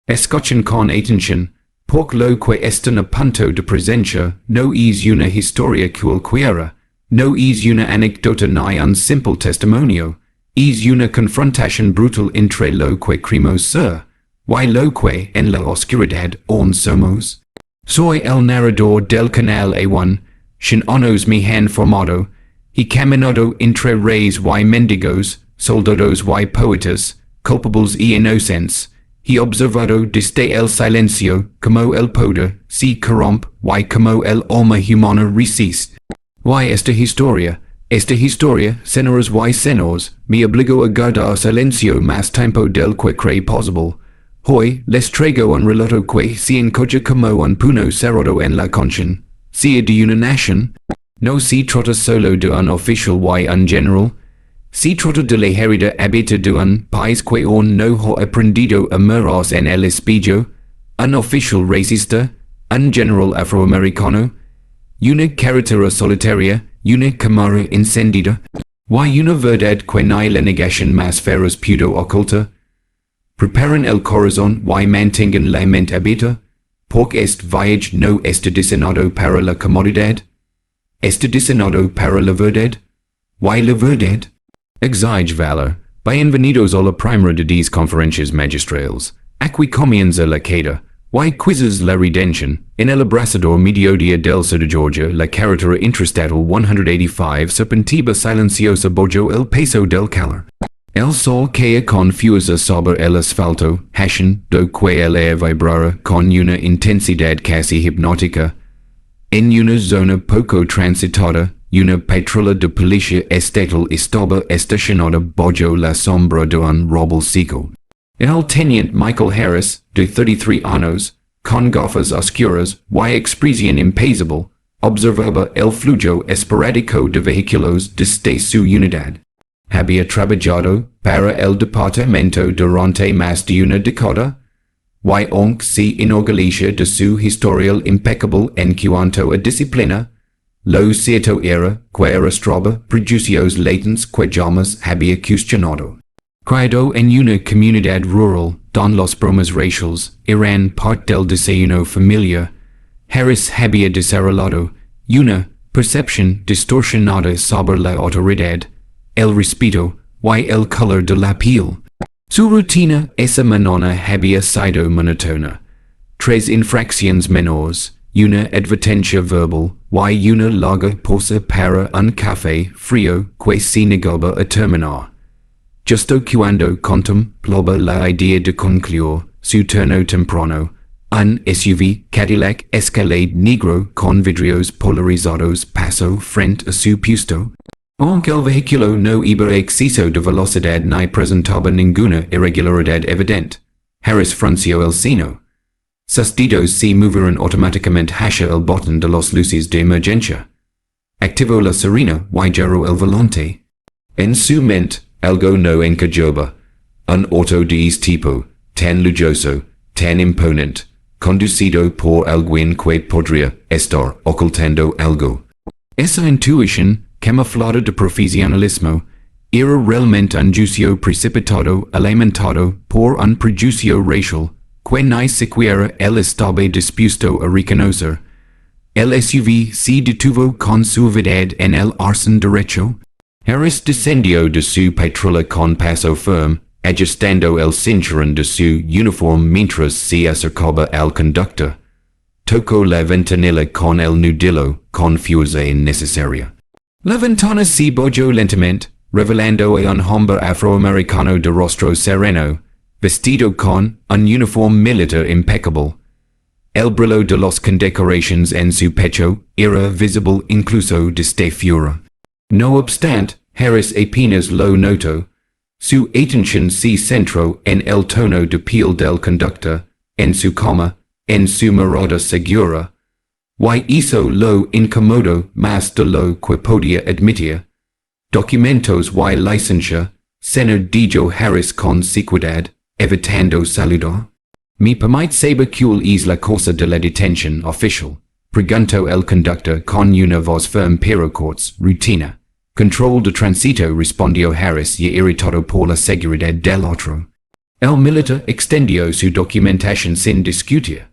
Escochan con atención, porc lo que esta na punto de presencia, no es una historia cualquiera, no es una anécdota ni un simple testimonio, es una confrontación brutal entre lo que creemos ser, y lo que en la oscuridad aún somos. Soy el narrador del canal A1, sin onos mi han formado, y caminado entre reyes y mendigos, soldados y poetas, culpables y inocentes, y observado desde el silencio, como el poder se corrompe, y como el alma humana resiste. Y esta historia, señores y señores, me obligó a guardar silencio más tiempo del que creí posible. Hoy les traigo un relato que se encoge como un puño cerrado en la concha. Sea de una nación. No se trata solo de un oficial y un general. Se trata de la herida abierta de un país que aún no ha aprendido a mirarse en el espejo. Un oficial racista. Un general afroamericano. Una carretera solitaria. Una cámara encendida. Y una verdad que ni la negación más feroz pudo ocultar. Preparen el corazón y mantengan la mente abierta, porque este viaje no está diseñado para la comodidad. Está diseñado para la verdad. Y la verdad exige valor. Bienvenidos a la primera de 10 conferencias magistrales. Aquí comienza la caída. Y quizzes la redención. En el abrasador mediodía del sur de Georgia, la carretera interestatal 185 serpentiva silenciosa bajo el peso del calor. El sol cae con fuerza sobre el asfalto, haciendo que el aire vibrara con una intensidad casi hipnótica. En una zona poco transitada, una patrulla de policía estatal estaba estacionada bajo la sombra de un roble seco. El teniente Michael Harris, de 33 años, con gafas oscuras y expresión impacible, observaba el flujo esporádico de vehículos desde su unidad. Había trabajado para el departamento durante más de una década, y aunque se enorgullece de su historial impecable en cuanto a disciplina, lo cierto era que arrastraba prejuicios latentes que jamás había cuestionado. Criado en una comunidad rural, donde las bromas raciales eran parte del desayuno familiar, Harris había desarrollado una percepción distorsionada sobre la autoridad, el respeto y el color de la piel. Su rutina esa mañana había sido monótona. 3 infracciones menores, una advertencia verbal y una larga pausa para un café frío que se negaba a terminar. Justo cuando contemplaba la idea de concluir su turno temprano, un SUV Cadillac Escalade negro con vidrios polarizados pasó frente a su puesto. Aunque el vehículo no iba a exceso de velocidad ni presentaba ninguna irregularidad evidente, Harris frunció el ceño. Sus dedos se movieron automáticamente hacia el botón de las luces de emergencia. Activó la sirena y giró el volante. En su mente, algo no encajaba. Un auto de este tipo, tan lujoso, tan imponente, conducido por alguien que podría estar ocultando algo. Esa intuición, camuflada de profesionalismo, era realmente un juicio precipitado alimentado por un prejuicio racial, que ni siquiera él estaba dispuesto a reconocer. El SUV se detuvo con suavidad en el arcén derecho. Harris descendió de su patrulla con paso firme, ajustando el cinturón de su uniforme mientras se acercaba al conductor. Tocó la ventanilla con el nudillo, con fuerza innecesaria. La ventana se bajó lentamente, revelando a un hombre afroamericano de rostro sereno, vestido con un uniforme militar impecable. El brillo de las condecoraciones en su pecho era visible incluso desde fuera. No obstante, Harris apenas lo notó. Su atención se centró en el tono de piel del conductor, en su cama, en su mirada segura. Y hizo lo incómodo más de lo que podía admitir. Documentos y licencia, señor dijo Harris con sequedad, evitando saludar. ¿Me permite saber cuál es la causa de la detención oficial? Preguntó el conductor con una voz firme pero corta, rutina. Control de tránsito, respondió Harris ya irritado por la seguridad del otro. El milita extendio su documentación sin discutir.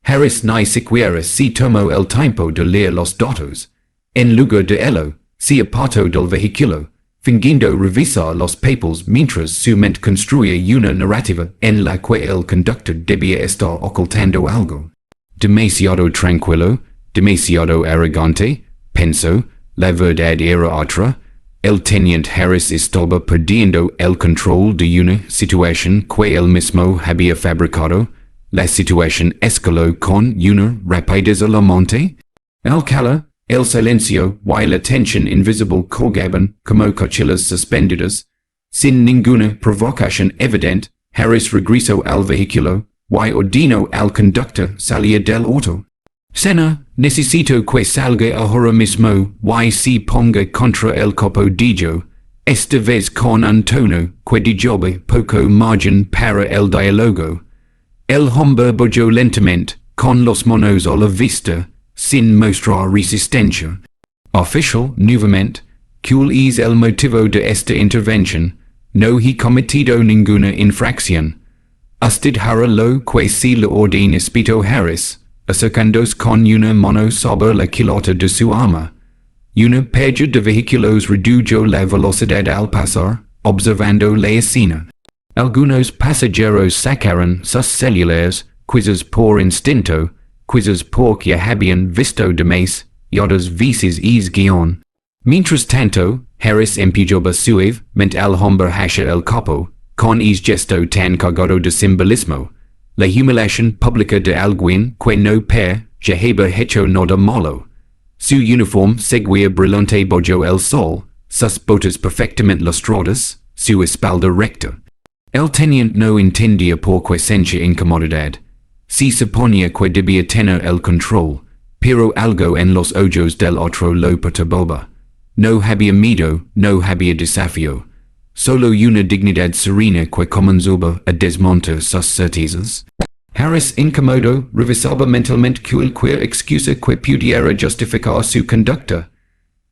Harris ni siquiera si tomó el tiempo de leer los datos. En lugar de ello, se apartó del vehículo, fingiendo revisar los papeles mientras su mente construía una narrativa en la que el conductor debía estar ocultando algo. Demasiado tranquilo, demasiado arrogante, pensó, la verdad era otra. El teniente Harris estaba perdiendo el control de una situación que él mismo había fabricado. La situación escaló con una rapidez alarmante. Al cala, el silencio y la tensión invisible colgaban como cuchillas suspendidas. Sin ninguna provocación evidente, Harris regresó al vehículo y ordenó al conductor salir del auto. Senna, necesito que salga ahora mismo y se ponga contra el capodillo, esta vez con un tono que dejoba poco margen para el diálogo. El hombre bajó lentamente, con los manos a la vista, sin mostrar resistencia. Oficial, nuevamente, ¿cuál es el motivo de esta intervención? No he cometido ninguna infracción. Usted hará lo que se le ordene, espetó Harris, acercándose con una mano sobre la culata de su arma. Una pareja de vehículos redujo la velocidad al pasar, observando la escena. Algunos pasajeros sacaron sus celulares, quizás por instinto, quizás porque habían visto demás, y otras veces es guión. Mientras tanto, Harris empujaba suavemente al hombre hacia el capo, con es gesto tan cargado de simbolismo. La humiliación pública de alguien que no había hecho nada malo. Su uniforme seguía brillante bajo el sol, sus botas perfectamente lustradas, su espalda recta. El teniente no entendía por qué sentía incomodidad. Se suponía que debía tener el control, pero algo en los ojos del otro lo perturbaba. No había miedo, no había desafío. Solo una dignidad serena que comenzaba a desmontar sus certezas. Harris, incómodo, revisaba mentalmente cualquier excusa que pudiera justificar su conducta.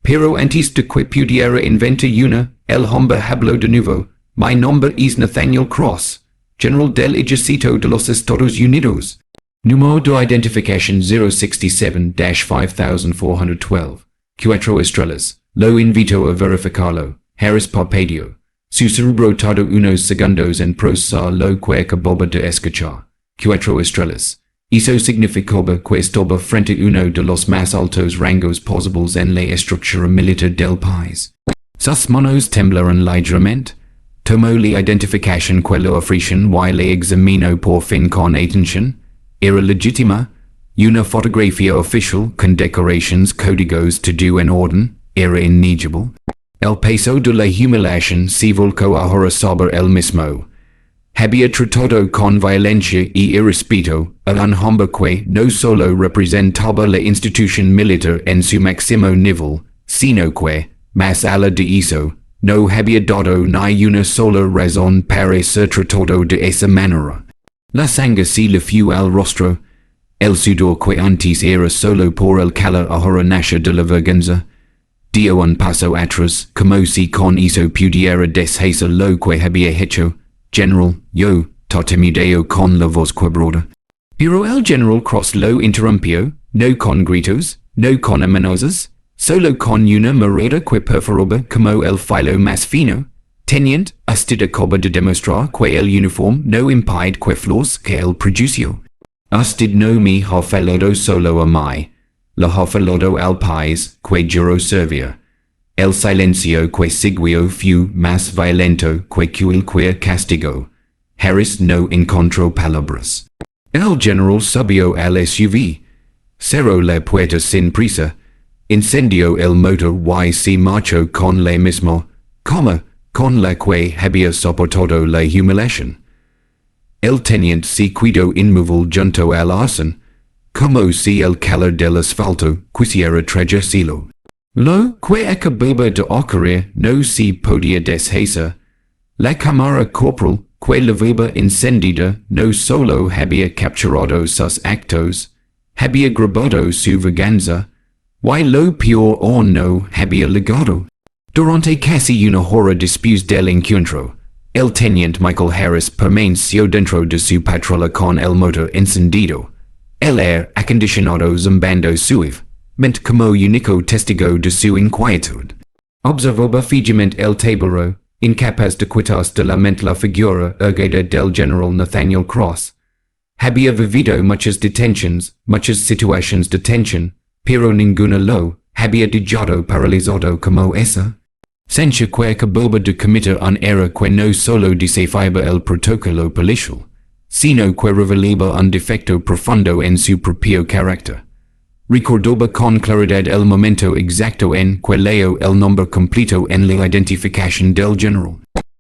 Pero antes de que pudiera inventar una, el hombre habló de nuevo. Mi nombre es Nathaniel Cross, general del ejército de los Estados Unidos. Número de identificación 067-5412. 4 estrellas. Lo invito a verificarlo. Harris parpadeó. Su cerebro tardó unos segundos en procesar lo que acababa de escuchar. 4 estrellas. Eso significaba que estaba frente a uno de los más altos rangos posibles en la estructura militar del país. Sus manos temblaron ligeramente. Tomó la identificación que le ofrecían y la examinó por fin con atención. Era legítima. Una fotografía oficial con decoraciones, códigos, todo en orden. Era innegable. El peso de la humiliación se volcó ahora sobre él mismo. Había tratado con violencia y irrespeto a un hombre que no solo representaba la institución militar en su máximo nivel, sino que, más allá de eso, no había dado ni una sola razón para ser tratado de esa manera. La sangre se le fue al rostro. El sudor que antes era solo por el calor ahora nació de la vergüenza. Dio un paso atrás, como si con eso pudiera deshacer lo que había hecho. General, yo, tartamudeó con la voz quebrada. Pero el general Cross lo interrumpió, no con gritos, no con amenazas, solo con una mirada que perforaba como el filo más fino. Teniente, usted acaba de demostrar que el uniforme no impide que flaws que el prejuicio. Usted no me ha falado solo a mí, lo ha falado al país que juró servir. El silencio que siguió fue más violento que cualquier castigo. Harris no encontró palabras. El general subió al SUV. Cerró la puerta sin prisa. Encendió el motor y se marchó con la misma calma con la que había soportado la humiliación. El teniente se quedó inmóvil junto al arcén, como si el calor del asfalto quisiera tragárselo. Lo que acababa de ocurrir no se podía deshacer. La cámara corporal que llevaba encendida no solo había capturado sus actos, había grabado su venganza, y lo peor aún no había legado. Durante casi una hora después del encuentro, El teniente Michael Harris permaneció dentro de su patrola con el motor encendido. El aire acondicionado zumbando suavemente como único testigo de su inquietud. Observaba fijamente el tablero, incapaz de quitarse de la mente la figura erguida del general Nathaniel Cross. Había vivido muchas detenciones, muchas situaciones de tensión, pero ninguna lo había dejado paralizado como esa. Sencha que acababa de cometer un error que no solo desafiaba el protocolo policial, sino que revelaba un defecto profundo en su propio carácter. Recordaba con claridad el momento exacto en que leo el nombre completo en la identificación del general.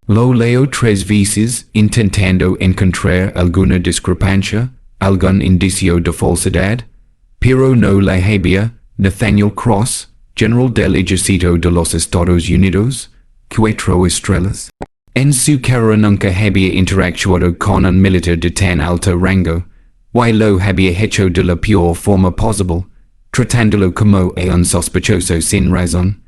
Lo leo 3 veces, intentando encontrar alguna discrepancia, algún indicio de falsedad, pero no la había. Nathaniel Cross, general del ejército de los Estados Unidos, 4 estrellas. En su carrera nunca había interactuado con un militar de tan alto rango, y lo había hecho de la peor forma posible, tratándolo como a un sospechoso sin razón.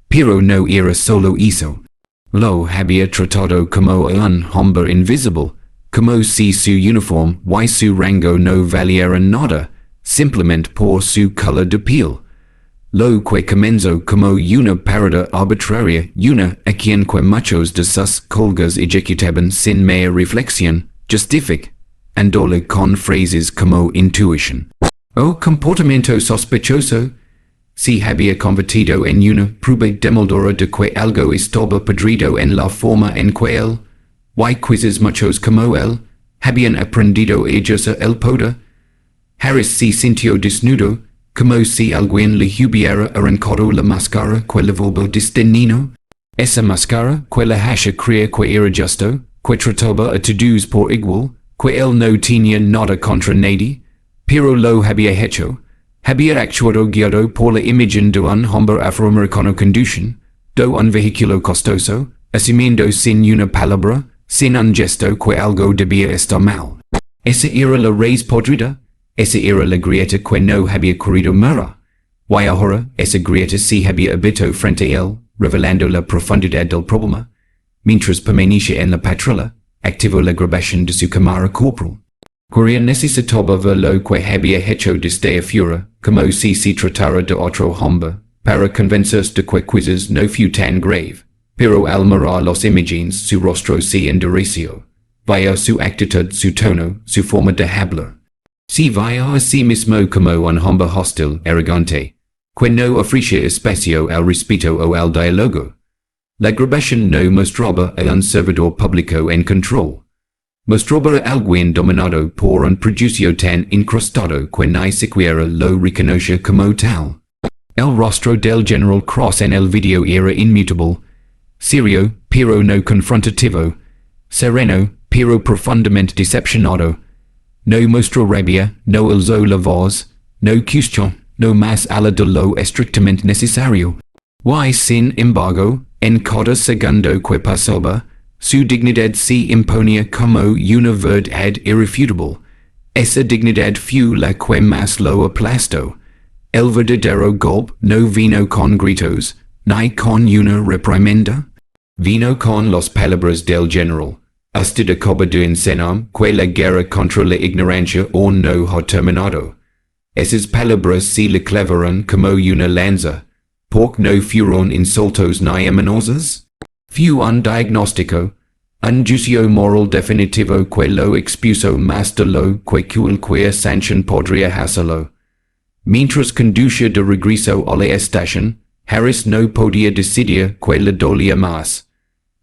Pero no era solo eso. Lo había tratado como a un hombre invisible, como si su uniforme y su rango no valieran nada, simplemente por su color de piel. Lo que comenzó como una parada arbitraria, una a quien que muchos de sus colegas ejecutaban sin mea reflexión, justific, andole con frases como intuición o comportamiento sospechoso. Si había convertido en una prueba demoledora de que algo estaba podrido en la forma en que él, y quizás muchos como él, habían aprendido a ejercer el poder. Harris se sintió desnudo, como si alguien le hubiera arrancado la máscara que le volvió destino. Esa máscara que le hacía creer que era justo, que trataba a todos por igual, que él no tenía nada contra nadie, pero lo había hecho. Había actuado guiado por la imagen de un hombre afroamericano conducción, de un vehículo costoso, asumiendo sin una palabra, sin un gesto que algo debía estar mal. Esa era la raíz podrida. Esa era la grieta que no había querido mirar. Y ahora, esa grieta se había abierto frente a él, revelando la profundidad del problema. Mientras permanecía en la patrulla, activó la grabación de su cámara corporal. Quería necesitaba ver lo que había hecho desde afuera, como si se tratara de otro hombre, para convencerse de que quizás no fue tan grave. Pero al mirar las imágenes, su rostro se endureció. Vaya su actitud, su tono, su forma de hablar. Se veía a sí mismo como un hombre hostil, arrogante, que no ofrecía espacio al respeto o al diálogo. La grabación no mostraba a un servidor público en control. Mostraba a alguien dominado por un prejuicio tan incrustado que ni siquiera lo reconocía como tal. El rostro del general Cross en el video era inmutable, serio, pero no confrontativo, sereno, pero profundamente decepcionado. No mostró rabia, no alzó la voz, no cuestionó, no más allá de lo estrictamente necesario. Y sin embargo, en cada segundo que pasaba, su dignidad se imponía como una verdad irrefutable. Esa dignidad fue la que más lo aplastó. El verdadero golpe no vino con gritos, ni con una reprimenda. Vino con las palabras del general. Usted acaba de enseñar que la guerra contra la ignorancia aún no ha terminado. Esas palabras se le clavaron como una lanza, porque no fueron insultos ni amenazas. Fue un diagnóstico, un juicio moral definitivo que lo expuso más de lo que cualquier sanción podría hacerlo. Mientras conducía de regreso a la estación, Harris no podía decidir que le dolía más.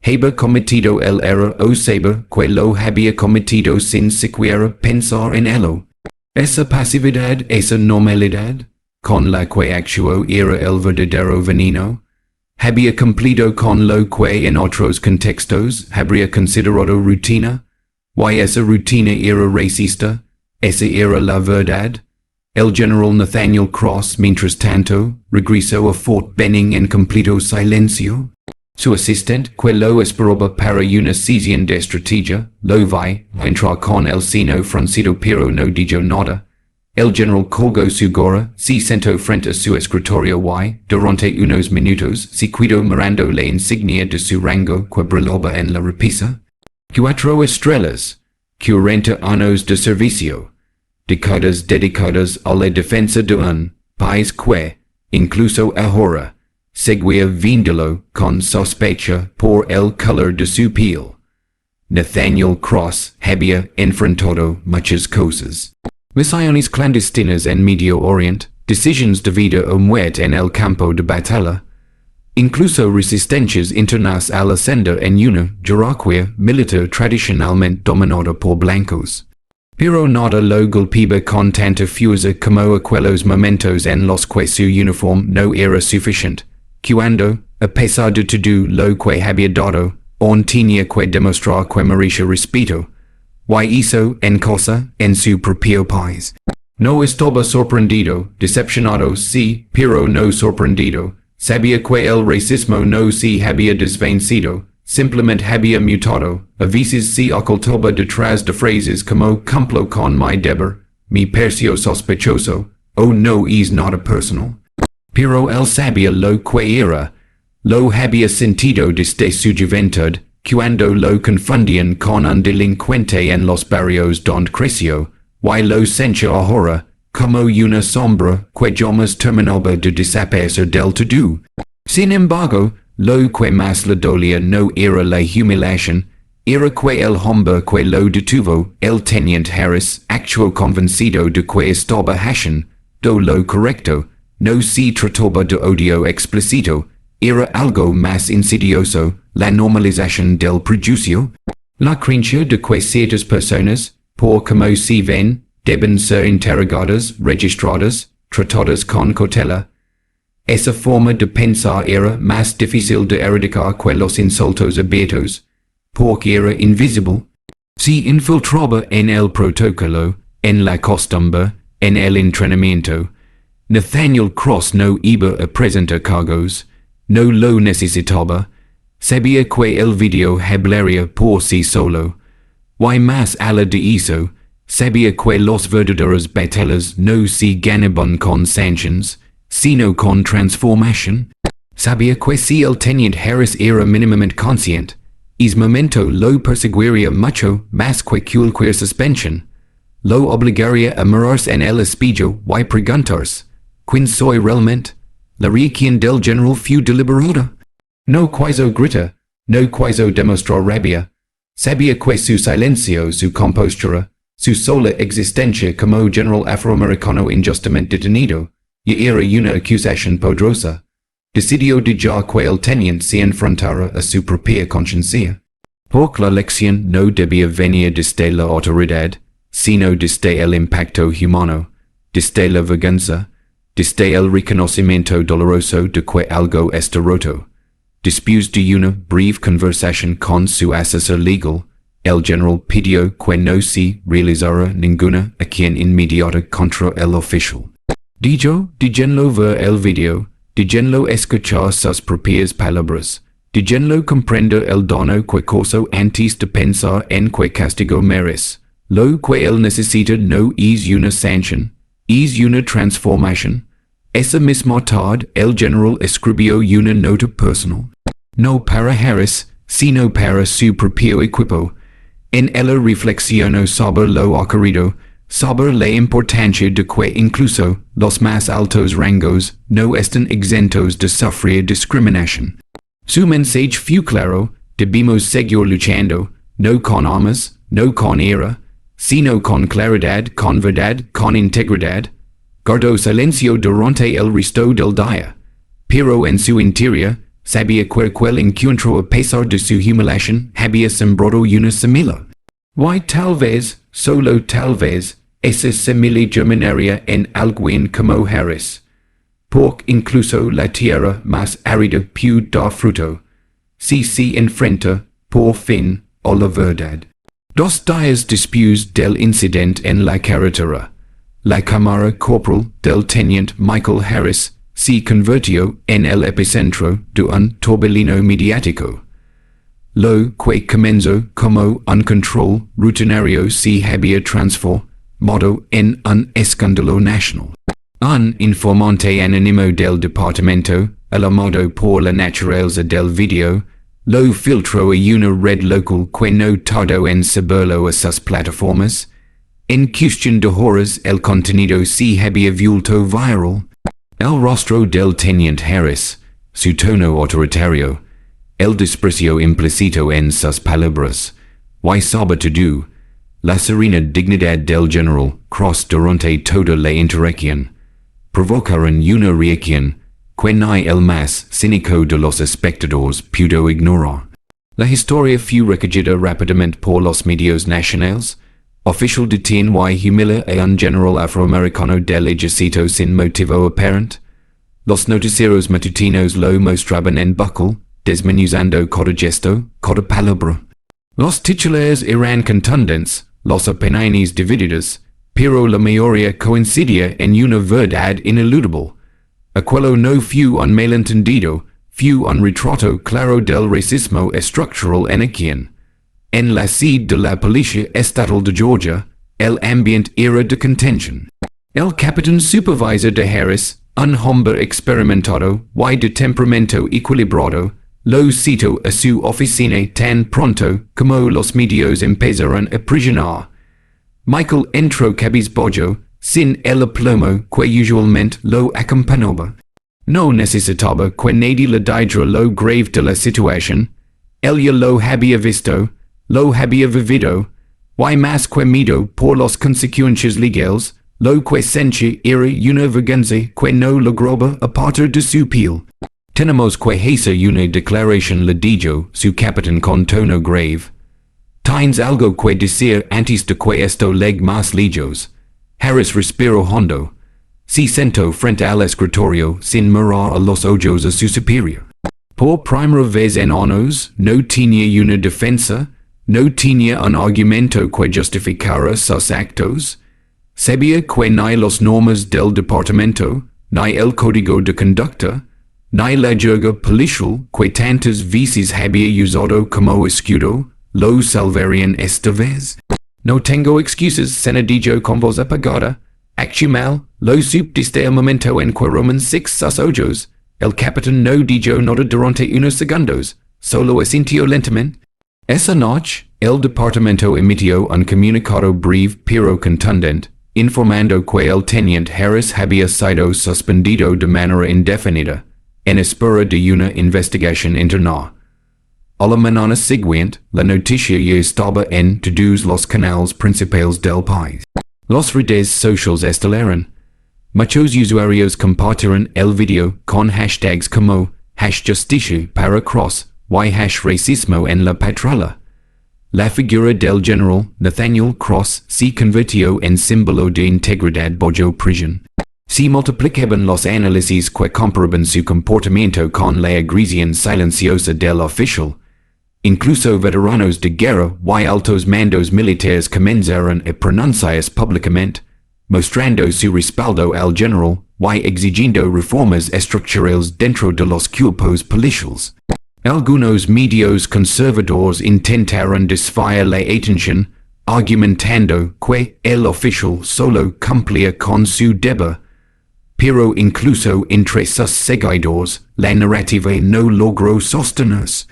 Había cometido el error o saber que lo había cometido sin siquiera pensar en ello. Esa pasividad, esa normalidad, con la que actuó era el verdadero veneno. Había cumplido con lo que en otros contextos habría considerado rutina. Y esa rutina era racista. Esa era la verdad. El general Nathaniel Cross, mientras tanto, regresó a Fort Benning en completo silencio. Su asistente, que lo esperaba para una sesión de estrategia, lo vi entrar con el seno fruncido pero no dijo nada. El general colgó su gorra, se sentó frente a su escritorio y, durante unos minutos, se quedó mirando la insignia de su rango que brillaba en la repisa. cuatro estrellas, 40 años de servicio, décadas dedicadas a la defensa de un país que, incluso ahora, seguía viéndolo con sospecha por el color de su piel. Nathaniel Cross había enfrentado muchas cosas. Misiones clandestinas en Medio Oriente, decisiones de vida o muerte en el campo de batalla, incluso resistencias internas a la senda en una jerarquía militar tradicionalmente dominada por blancos. Pero nada lo golpeaba con tanta fuerza como aquellos momentos en los que su uniforme no era suficiente, cuando, a pesar de todo lo que había dado, aún tenía que demostrar que merecía respeto. Y hizo en cosa en su propio país. No estaba sorprendido, decepcionado sí, pero no sorprendido. Sabía que el racismo no se había desvanecido, simplemente había mutado. A veces se ocultaba detrás de frases como cumplo con mi deber, me pareció sospechoso, o no es nada personal. Pero él sabía lo que era. Lo había sentido desde su juventud, cuando lo confundían con un delincuente en los barrios donde creció, y lo sentía ahora, como una sombra que jamás terminaba de desaparecer del todo. Sin embargo, lo que más le dolía no era la humillación, era que el hombre que lo detuvo, el teniente Harris, actuó convencido de que estaba haciendo lo correcto. No se trataba de odio explícito, era algo más insidioso, la normalización del prejuicio. La creencia de que ciertas personas, por como se ven, deben ser interrogadas, registradas, tratadas con cautela. Esa forma de pensar era más difícil de erradicar que los insultos abiertos, porque era invisible. Se infiltraba en el protocolo, en la costumbre, en el entrenamiento. Nathaniel Cross no iba a presentar cargos, no lo necesitaba, sabía que el video hablaría por sí solo, y más allá de eso, sabía que los verdaderos batallas no se ganaban con sanciones, sino con transformación. Sabía que si el teniente Harris era mínimamente consciente, ese momento lo perseguiría mucho más que cualquier suspensión, lo obligaría a mirarse en el espejo y preguntarse, ¿quién soy realmente? La reacción del general fue deliberada. No quiso gritar, no quiso demostrar rabia. Sabía que su silencio, su compostura, su sola existencia como general afroamericano injustamente detenido, ya era una acusación poderosa. Decidió dejar que el teniente se enfrentara a su propia conciencia. Porque la lección no debía venir desde la autoridad, sino desde el impacto humano, desde la vergüenza, desde el reconocimiento doloroso de que algo está roto. Después de una breve conversación con su asesor legal, el general pidió que no se realizara ninguna acción inmediata contra el oficial. Dijo, déjenlo ver el video, déjenlo escuchar sus propias palabras, déjenlo comprender el daño que causó antes de pensar en qué castigo merece. Lo que él necesita no es una sanción, es una transformación. Esa misma tarde, el general escribió una nota personal, no para Harris, sino para su propio equipo. En ella reflexionó sobre lo ocurrido, sobre la importancia de que incluso los más altos rangos no están exentos de sufrir discriminación. Su mensaje fue claro, debemos seguir luchando, no con armas, no con ira, sino con claridad, con verdad, con integridad. Guardó silencio durante el resto del día, pero en su interior, sabía que aquel encuentro a pesar de su humillación había sembrado una semilla. Y tal vez, solo tal vez, esa semilla germinaría en alguien como Harris. Porque incluso la tierra más árida puede dar fruto, si se enfrenta, por fin, a la verdad. 2 días después del incidente en la carretera, la cámara corporal del teniente Michael Harris se convirtió en el epicentro de un torbellino mediático. Lo que comenzó como un control rutinario se había transformado en un escándalo nacional. Un informante anónimo del departamento, alarmado por la naturaleza del video, lo filtro a una red local que no tardo en saberlo a sus plataformas. En cuestión de horas el contenido se había vuelto viral. El rostro del teniente Harris, su tono autoritario, el desprecio implícito en sus palabras, y sobre todo, la serena dignidad del general Cross durante toda la interacción, provocaron una reacción que ni el más cínico de los espectadores pudo ignorar. La historia fue recogida rápidamente por los medios nacionales. Oficial detiene y humilla a un general afroamericano del ejército sin motivo aparente. Los noticieros matutinos lo mostraban en bucle, desmenuzando cada gesto, cada palabra. Los titulares eran contundentes, los opiniones divididas, pero la mayoría coincidía en una verdad ineludible. Aquello no fue un malentendido, fue un retrato claro del racismo estructural en quien. En la sede de la Policía Estatal de Georgia, el ambiente era de contención. El capitán supervisor de Harris, un hombre experimentado y de temperamento equilibrado, lo citó a su oficina tan pronto como los medios empezaron a presionar. Michael entró cabizbajo, sin el aplomo que usualmente lo acompañaba. No necesitaba que nadie le dijera lo grave de la situación. Él ya lo había visto, lo había vivido, y más que miedo por las consecuencias legales, lo que sentía era una vergüenza que no lograba apartar de su piel. Tenemos que hacer una declaración, le dijo su capitán con tono grave. ¿Tienes algo que decir antes de que esto llegue más lejos? Harris respiró hondo. Se sentó frente al escritorio sin mirar a los ojos a su superior. Por primera vez en años, no tenía una defensa, no tenía un argumento que justificara sus actos. Sabía que ni las normas del departamento, ni el código de conducta, ni la jerga policial que tantas veces había usado como escudo, lo salvarían esta vez. No tengo excusas, se dijo con voz apagada. Actual, lo supe desde el momento en que Roman six sus ojos. El capitán no dijo nada durante unos segundos, solo asintió lentamente. Esa noche, el departamento emitió un comunicado breve pero contundente, informando que el teniente Harris había sido suspendido de manera indefinida, en espera de una investigación interna. A la mañana siguiente, la noticia ya estaba en todos los canales principales del país. Las redes sociales estelaron. Muchos usuarios compartieron el video con hashtags como #justicia para Cross y #racismo en la patrulla. La figura del general Nathaniel Cross se convirtió en símbolo de integridad bajo prisión. Se multiplicaban los análisis que comparaban su comportamiento con la agresión silenciosa del oficial. Incluso veteranos de guerra y altos mandos militares comenzaron a pronunciarse públicamente, mostrando su respaldo al general y exigiendo reformas estructurales dentro de los cuerpos policiales. Algunos medios conservadores intentaron desviar la atención, argumentando que el oficial solo cumplía con su deber. Pero incluso entre sus seguidores, la narrativa no logró sostenerse.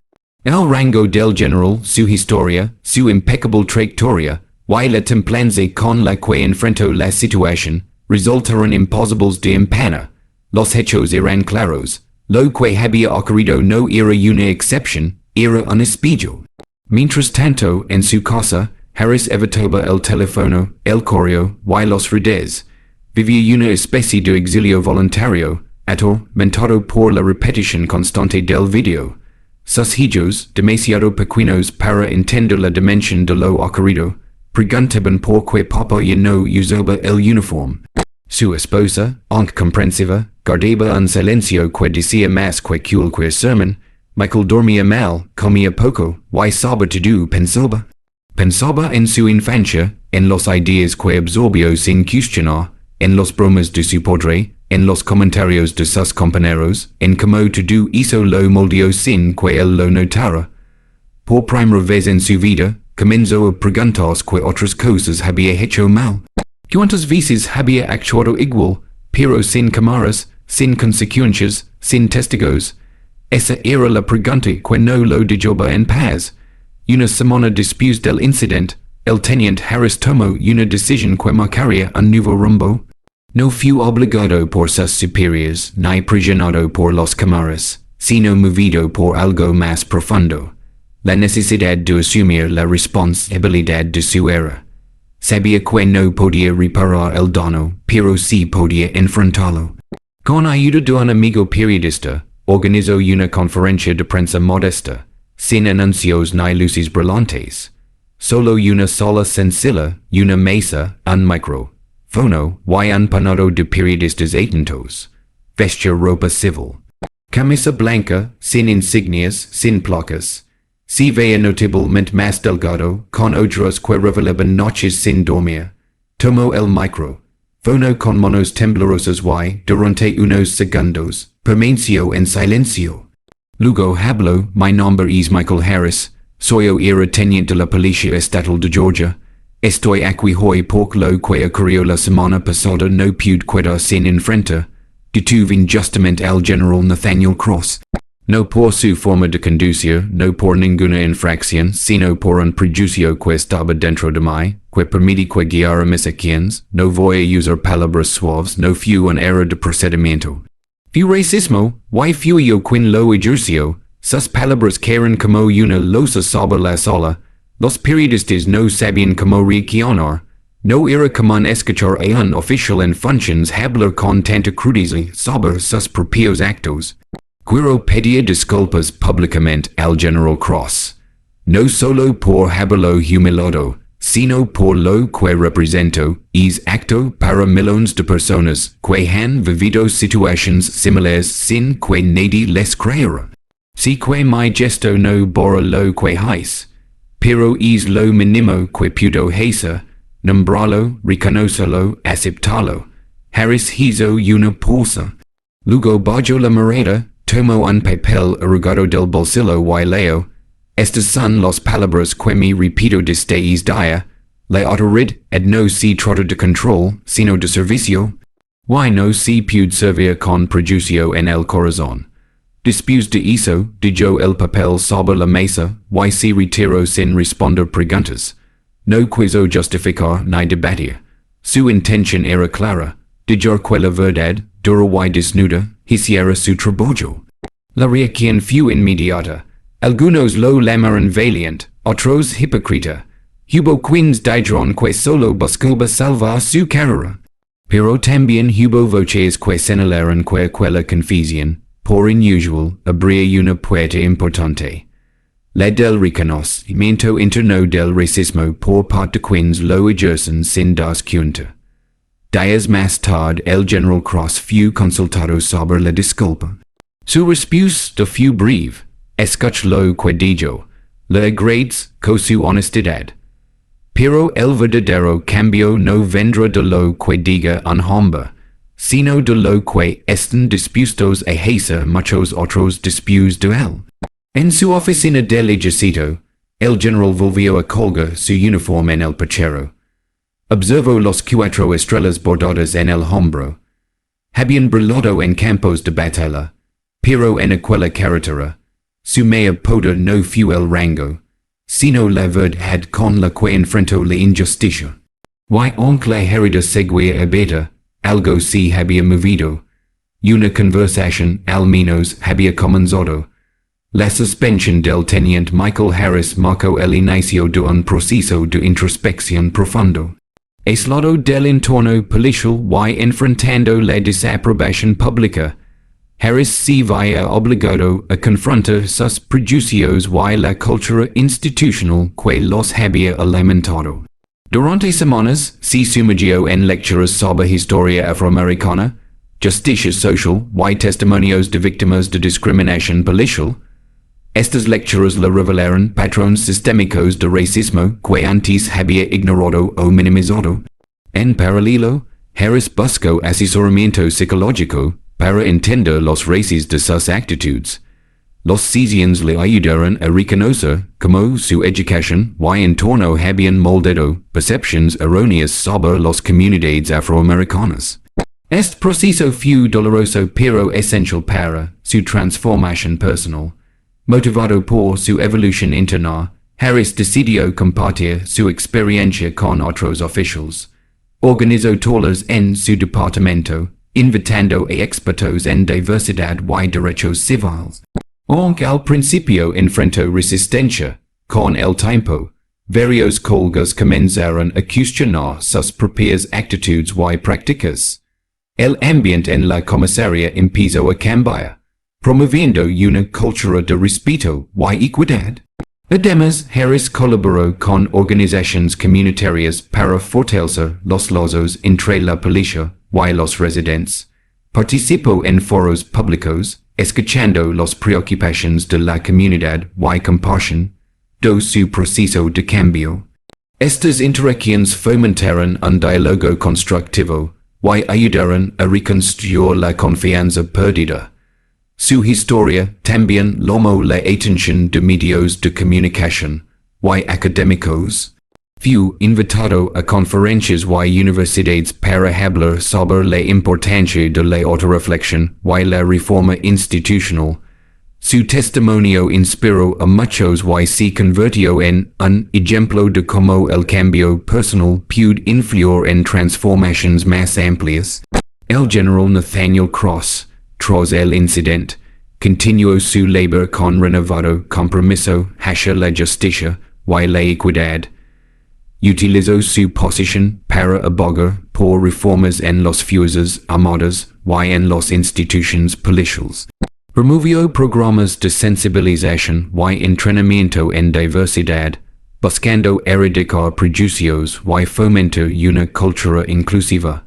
El rango del general, su historia, su impecable trayectoria, y la templanza con la que enfrentó la situación, resultaron imposibles de empanar. Los hechos eran claros. Lo que había ocurrido no era una excepción, era un espejo. Mientras tanto, en su casa, Harris evitaba el teléfono, el correo y los redes. Vivía una especie de exilio voluntario, atormentado por la repetición constante del video. Sus hijos, demasiado pequeños para entender la dimensión de lo ocurrido, preguntaban por qué papá ya no usaba el uniforme. Su esposa, aunque comprensiva, guardaba un silencio que decía más que cualquier sermón. Michael dormía mal, comía poco, y sobre todo pensaba. Pensaba en su infancia, en los ideas que absorbió sin cuestionar, en los bromas de su padre, en los comentarios de sus compañeros, en cómo todo eso lo moldeó sin que él lo notara. Por primera vez en su vida, comenzó a preguntarse que otras cosas había hecho mal. ¿Cuántas veces había actuado igual, pero sin cámaras, sin consecuencias, sin testigos? Esa era la pregunta que no lo dijoba en paz. Una semana después del incidente, el teniente Harris tomó una decisión que marcaría un nuevo rumbo. No fue obligado por sus superiores, ni presionado por los camaradas, sino movido por algo más profundo. La necesidad de asumir la responsabilidad de su era. Sabía que no podía reparar el daño, pero sí podía enfrentarlo. Con ayuda de un amigo periodista, organizó una conferencia de prensa modesta, sin anuncios ni luces brillantes. Solo una sola sencilla, una mesa, un micrófono, y un panado de periodistas atentos. Vestía ropa civil. Camisa blanca, sin insignias, sin placas. Se veía notablemente más delgado, con ojos que revelaban noches sin dormir. Tomó el micrófono con manos temblorosas y, durante unos segundos, permaneció en silencio. Luego habló, mi nombre es Michael Harris, soy era teniente de la Policía Estatal de Georgia. Estoy aquí hoy porque lo que ocurrió la semana pasada no pude quedar sin enfrenta. Detuve injustamente al general Nathaniel Cross. No por su forma de conducir, no por ninguna infracción, sino por un prejuicio que estaba dentro de mí, que permite que guiara mis acciones. No voy a usar palabras suaves, no fue un error de procedimiento. Fue racismo, y fui yo quien lo ejerció. Sus palabras caeron como una losa sobre la sala. Los periodistas no sabían cómo reaccionar. No era común escuchar a un oficial en funciones hablar con tanta crudeza sobre sus propios actos. Quiero pedir disculpas públicamente al General Cross. No solo por haberlo humillado, sino por lo que represento, es acto para millones de personas que han vivido situaciones similares sin que nadie les creara. Si que mi gesto no borra lo que hice, pero es lo mínimo que puedo hacer, nombrarlo, reconocerlo, aceptarlo. Harris hizo una pausa. Luego bajó la mirada, tomó un papel arrugado del bolsillo y leo. Estas son las palabras que me repito desde ese día. La autoridad no se trata de control, sino de servicio. Y no se puede servir con prejuicio en el corazón. Después de eso, dejó el papel sobre la mesa, y se retiró sin responder preguntas. No quiso justificar ni debatir. Su intención era clara, dejar que la verdad, dura y desnuda, hiciera su trabajo. La reacción fue inmediata. Algunos lo llamaron valiente, otros hipócrita. Hubo quienes dijeron que solo buscaba salvar su carrera. Pero también hubo voces que señalaron que aquella confusión, por inusual, abría una puerta importante. La del reconocimiento interno del racismo por parte de quienes lo ejercen sin das cuenta. Días más tarde el General Cross fue consultado sobre la disculpa. Su respuesta fue breve. Escuché lo que dijo. Le agradezco con su honestidad. Pero el verdadero cambio no vendrá de lo que diga un hombre, sino de lo que están dispuestos a hacer muchos otros después de él. En su oficina del ejército, el general volvió a colgar su uniforme en el perchero. Observó los 4 estrellas bordadas en el hombro. Habían brillado en campos de batalla, pero en aquella carretera, su mayor poder no fue el rango, sino la verdad con la que enfrentó la injusticia. Y aunque la herida seguía abierta, algo se había movido. Una conversación al menos había comenzado. La suspensión del teniente Michael Harris marcó el inicio de un proceso de introspección profundo. Aislado del entorno policial y enfrentando la desaprobación pública, Harris se veía obligado a confrontar sus prejuicios y la cultura institucional que los había alimentado. Durante semanas, se sumergió en lecturas sobre historia afroamericana, justicia social y testimonios de víctimas de discriminación policial. Estas lecturas le revelaron patrones sistémicos de racismo que antes había ignorado o minimizado. En paralelo, Harris buscó asesoramiento psicológico para entender los raíces de sus actitudes. Los sesiones le ayudaron a reconocer cómo su educación y entorno habían moldado percepciones erróneas sobre las comunidades afroamericanas. Est proceso fu doloroso pero essential para su transformación personal, motivado por su evolución interna. Harris decidió compartir su experiencia con otros oficials. Organizó todas en su departamento, invitando a expertos en diversidad y derechos civiles. Aunque al principio enfrentó resistencia, con el tiempo, varios colegas comenzaron a cuestionar sus propias actitudes y prácticas. El ambiente en la comisaría empezó a cambiar, promoviendo una cultura de respeto y equidad. Además, Harris colaboró con organizaciones comunitarias para fortalecer los lazos entre la policía y los residentes. Participó en foros públicos, escuchando las preocupaciones de la comunidad y compasión de su proceso de cambio. Estas interacciones fomentaron un diálogo constructivo y ayudaron a reconstruir la confianza perdida. Su historia también llamó la atención de medios de comunicación y académicos. Fue invitado a conferencias y universidades para hablar sobre la importancia de la autorreflexión y la reforma institucional. Su testimonio inspiró a muchos y se convirtió en un ejemplo de cómo el cambio personal puede influir en transformaciones más amplias. El general Nathaniel Cross, tras el incidente, continuó su labor con renovado compromiso hacia la justicia y la equidad. Utilizó su posición para abogar por reformas en las fuerzas armadas y en las instituciones policiales. Promovió programas de sensibilización y entrenamiento en diversidad, buscando erradicar prejuicios y fomentar una cultura inclusiva.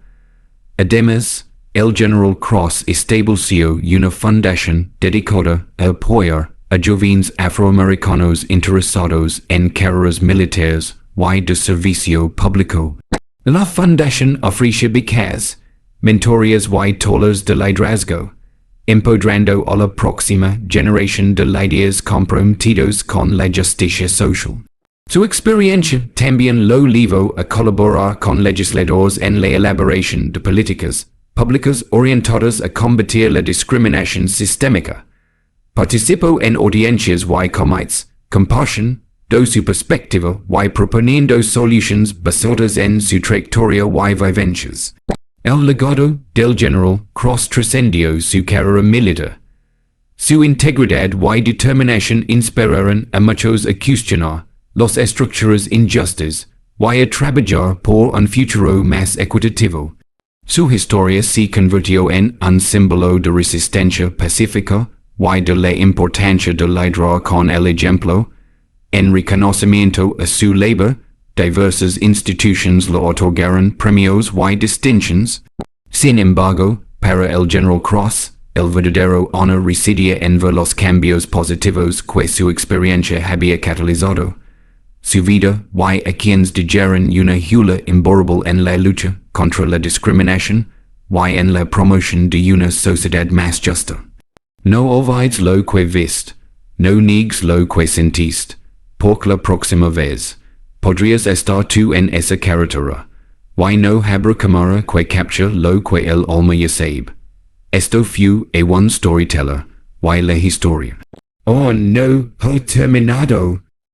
Además, el general Cross estableció una fundación dedicada a apoyar a jóvenes afroamericanos interesados en carreras militares y de servicio público. La fundación ofrece becas, mentorías y talleres de liderazgo, empoderando a la próxima generación de líderes comprometidos con la justicia social. Su experiencia también lo llevó a colaborar con legisladores en la elaboración de políticas públicas orientadas a combatir la discriminación sistémica. Participó en audiencias y comités, compasión, de su perspectiva y proponiendo soluciones basadas en su trayectoria y vivencias. El legado del general Cross trascendió su carrera militar. Su integridad y determinación inspiraron a muchos a cuestionar las estructuras injustas y a trabajar por un futuro más equitativo. Su historia se convirtió en un símbolo de resistencia pacífica y de la importancia de liderar con el ejemplo. En reconocimiento a su labor, diversas instituciones le otorgaron premios y distinciones. Sin embargo, para el general Cross, el verdadero honor residía en ver los cambios positivos que su experiencia había catalizado. Su vida y a quienes dijeron una huella imborrable en la lucha contra la discriminación y en la promoción de una sociedad más justa. No olvides lo que viste, no niegues lo que sentiste, porque la próxima vez podrías estar tú en esa carretera, y no habrá cámara que capture lo que el alma ya sabe. Esto fue a un storyteller y la historia. Oh no, ha terminado.